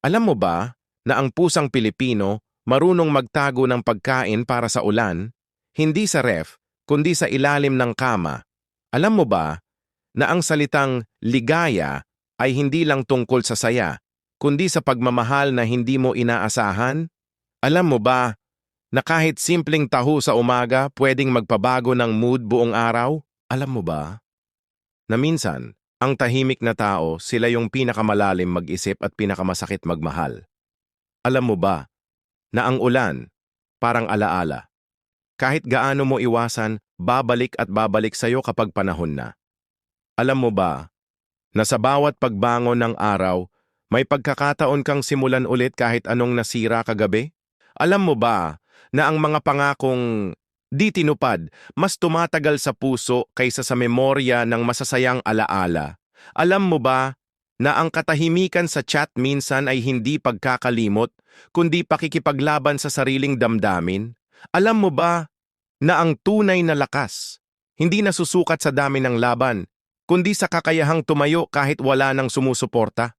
Alam mo ba na ang pusang Pilipino marunong magtago ng pagkain para sa ulan, hindi sa ref, kundi sa ilalim ng kama? Alam mo ba na ang salitang ligaya ay hindi lang tungkol sa saya, kundi sa pagmamahal na hindi mo inaasahan? Alam mo ba na kahit simpleng taho sa umaga pwedeng magpabago ng mood buong araw? Alam mo ba na minsan, ang tahimik na tao sila yung pinakamalalim mag-isip at pinakamasakit magmahal? Alam mo ba na ang ulan, parang alaala, kahit gaano mo iwasan, babalik at babalik sa'yo kapag panahon na? Alam mo ba na sa bawat pagbangon ng araw, may pagkakataon kang simulan ulit kahit anong nasira kagabi? Alam mo ba na ang mga pangakong di tinupad mas tumatagal sa puso kaysa sa memorya ng masasayang alaala? Alam mo ba na ang katahimikan sa chat minsan ay hindi pagkakalimot, kundi pakikipaglaban sa sariling damdamin? Alam mo ba na ang tunay na lakas hindi nasusukat sa dami ng laban, kundi sa kakayahang tumayo kahit wala nang sumusuporta?